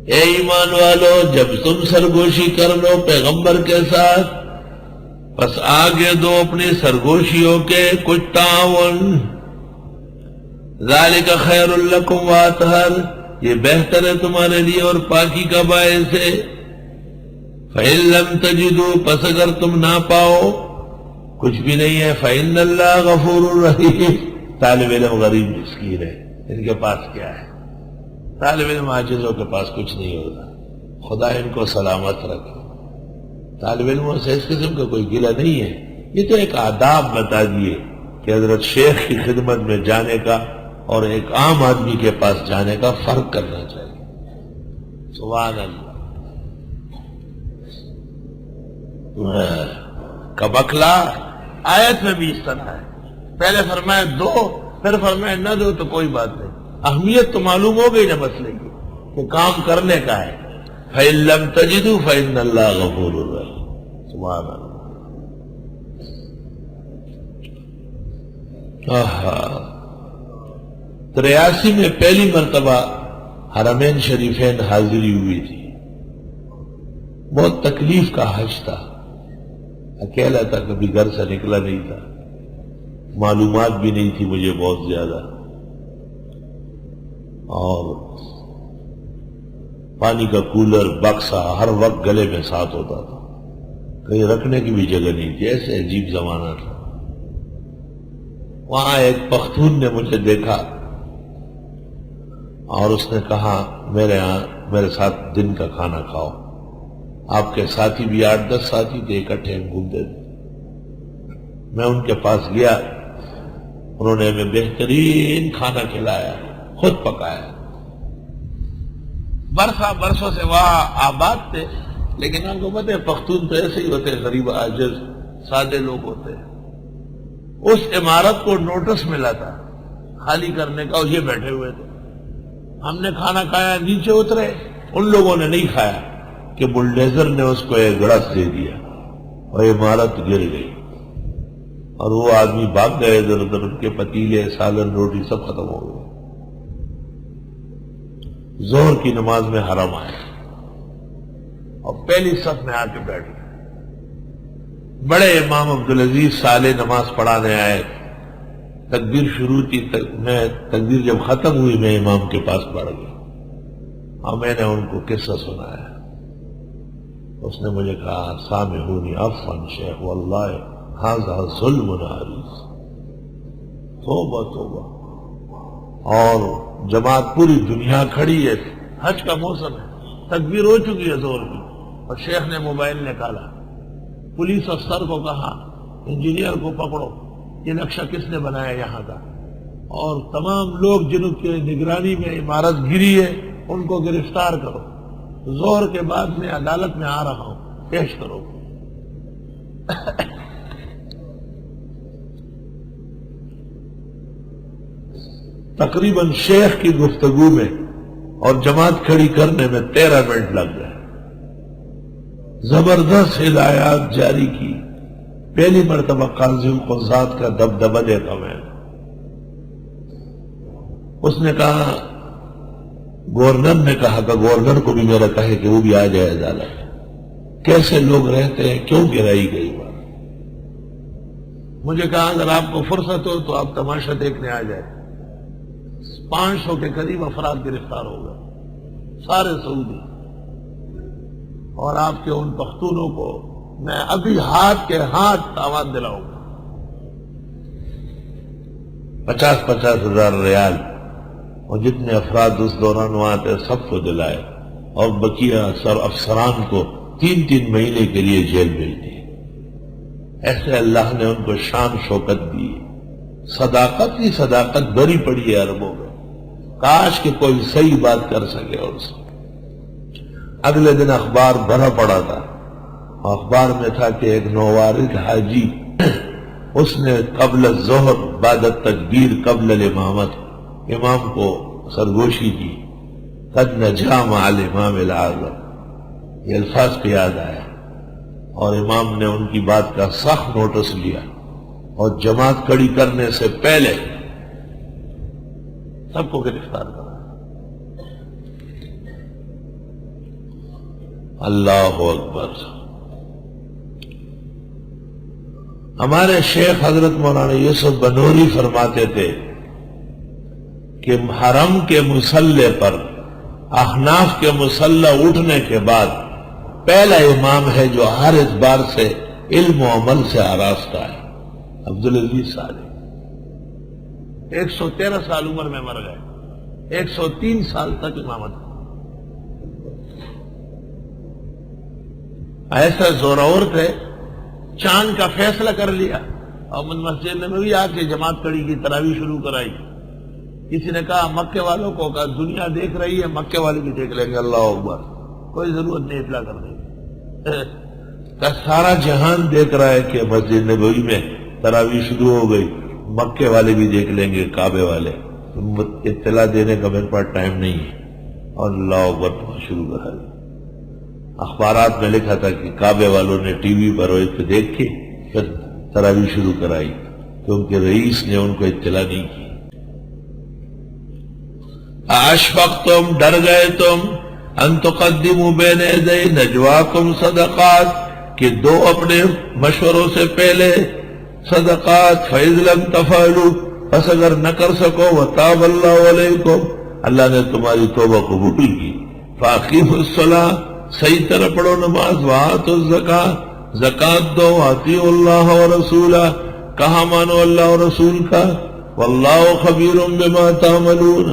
اے ایمان والو جب تم سرگوشی کر لو پیغمبر کے ساتھ پس آگے دو اپنی سرگوشیوں کے کچھ تعاون، ذالک خیر لکم واطہر، یہ بہتر ہے تمہارے لیے اور پاکی کا باعث ہے۔ فَإِن لَّمْ تَجِدُوا، پس اگر تم نہ پاؤ کچھ بھی نہیں ہے، فَإِنَّ اللَّهَ غَفُورٌ رَحِيمٌ، طالب علم غریب مسکین ہے، ان کے پاس کیا ہے؟ طالب علم عاجزوں کے پاس کچھ نہیں ہوگا، خدا ان کو سلامت رکھے۔ طالب علموں سے اس قسم کا کوئی گلہ نہیں ہے، یہ تو ایک آداب بتا دیے کہ حضرت شیخ کی خدمت میں جانے کا اور ایک عام آدمی کے پاس جانے کا فرق کرنا چاہیے۔ سبحان اللہ۔ کبکلا آیت میں بھی اس طرح ہے، پہلے فرمایا دو پھر فرمایا نہ دو تو کوئی بات نہیں، اہمیت تو معلوم ہو گئی نا مسئلے کی کہ کام کرنے کا ہے۔ فَإِن لَّمْ تَجِدُوا فَإِنَّ اللَّهَ غَفُورٌ رَحِيمٌ۔ سبحان اللہ۔ 83 میں پہلی مرتبہ حرمین شریفین حاضری ہوئی تھی، بہت تکلیف کا حج تھا، اکیلا تھا، کبھی گھر سے نکلا نہیں تھا، معلومات بھی نہیں تھی مجھے بہت زیادہ، اور پانی کا کولر بکسا ہر وقت گلے میں ساتھ ہوتا تھا، کہیں رکھنے کی بھی جگہ نہیں تھی، ایسے عجیب زمانہ تھا۔ وہاں ایک پختون نے مجھے دیکھا اور اس نے کہا میرے ساتھ دن کا کھانا کھاؤ۔ آپ کے ساتھی بھی 8-10 ساتھی تھے، اکٹھے گھومتے تھے۔ میں ان کے پاس گیا، انہوں نے ہمیں بہترین کھانا کھلایا، خود پکایا۔ برسوں سے وہاں آباد تھے، لیکن آپ کو پتہ ہے پختون تو ایسے ہی ہوتے، غریب عاجز سادے لوگ ہوتے ہیں۔ اس عمارت کو نوٹس ملا تھا خالی کرنے کا، اور یہ بیٹھے ہوئے تھے۔ ہم نے کھانا کھایا، نیچے اترے، ان لوگوں نے نہیں کھایا کہ بلڈیزر نے اس کو ایک گڑس دے دیا اور عمارت گر گئی، اور وہ آدمی بھاگ گئے ادھر ادھر، ان کے پتیلے سالن روٹی سب ختم ہو گئے۔ ظہر کی نماز میں حرم آئے اور پہلی صف میں آ کے بیٹھ گئے۔ بڑے امام عبدالعزیز صالح نماز پڑھانے آئے، تکبیر شروع کی، میں تکبیر جب ختم ہوئی میں امام کے پاس بڑھ گیا اور میں نے ان کو قصہ سنایا۔ اس نے مجھے کہا سامحونی عفوا شیخ واللہ ھذا ظلم عریض، توبہ توبہ۔ اور جماعت پوری دنیا کھڑی ہے، حج کا موسم ہے، تکبیر ہو چکی ہے زور کی، اور شیخ نے موبائل نکالا، پولیس افسر کو کہا انجینئر کو پکڑو، یہ نقشہ کس نے بنایا یہاں کا، اور تمام لوگ جن کی نگرانی میں عمارت گری ہے ان کو گرفتار کرو، زہر کے بعد میں عدالت میں آ رہا ہوں، پیش کرو۔ تقریباً شیخ کی گفتگو میں اور جماعت کھڑی کرنے میں 13 منٹ لگ گئے۔ زبردست ہدایات جاری کی، پہلی مرتبہ قاضی القضات کا دبدبہ دیکھا میں۔ اس نے کہا، گورنر نے کہا کہ گورنر کو بھی میرا کہے کہ وہ بھی آ جائے عدالت، کیسے لوگ رہتے ہیں، کیوں گرائی گئی بات۔ مجھے کہا اگر آپ کو فرصت ہو تو آپ تماشا دیکھنے آ جائے۔ 500 کے قریب افراد گرفتار ہو گئے، سارے سعودی، اور آپ کے ان پختونوں کو میں ابھی ہاتھ کے ہاتھ دعوت دلاؤں گا، 50-50 ہزار ریال، اور جتنے افراد اس دوران وہاں تھے سب کو دلائے، اور بقیہ افسران کو 3-3 مہینے کے لیے جیل بھیج دی۔ ایسے اللہ نے ان کو شان شوکت دی، صداقت ہی صداقت بھری پڑی ہے عربوں میں، کاش کہ کوئی صحیح بات کر سکے اور سے۔ اگلے دن اخبار بھرا پڑا تھا، اخبار میں تھا کہ ایک نووارد حاجی، اس نے قبل الظہر بعد التکبیر قبل الامامت امام کو سرگوشی کی، قد نجا مع الامام الاعظم، یہ الفاظ پہ یاد آیا، اور امام نے ان کی بات کا سخت نوٹس لیا اور جماعت کھڑی کرنے سے پہلے سب کو گرفتار کرا۔ اللہ اکبر۔ ہمارے شیخ حضرت مولانا یوسف بنوری فرماتے تھے کہ حرم کے مصلے پر احناف کے مصلح اٹھنے کے بعد پہلا امام ہے جو ہر اعتبار سے علم و عمل سے آراستہ ہے، عبدالعزیز صالح۔ 113 سال عمر میں مر گئے، 103 سال تک امامت، ایسا زورور تھے، چاند کا فیصلہ کر لیا اور مسجد میں بھی آ کے جماعت کڑی کی تراویح شروع کرائی۔ کسی نے کہا مکے والوں کو، کہا دنیا دیکھ رہی ہے، مکے والے بھی دیکھ لیں گے، اللہ اکبر، کوئی ضرورت نہیں اطلاع کرنے کی۔ سارا جہان دیکھ رہا ہے کہ مسجد نبوی میں تراویح شروع ہو گئی، مکے والے بھی دیکھ لیں گے، کعبے والے، اطلاع دینے کا میرے پاس ٹائم نہیں ہے، اور اللہ اکبر شروع کرا دیا۔ اخبارات میں لکھا تھا کہ کعبے والوں نے ٹی وی پر پہ دیکھ کے پھر تراویح شروع کرائی، کیونکہ رئیس نے ان کو اطلاع نہیں کی۔ اشفقتم، ڈر گئے تم، ان تقدموا بین یدی نجواکم صدقات، کہ دو اپنے مشوروں سے پہلے صدقات، فإذ لم تفعلوا، پس اگر نہ کر سکو، وتاب اللہ علیکم، اللہ نے تمہاری توبہ قبول کی، فاقیموا الصلاۃ، صحیح طرح پڑھو نماز، وآتوا الزکاۃ، زکات دو، اطیعوا اللہ ورسولہ، کہا مانو اللہ اور رسول کا، واللہ خبیر بما تعملون،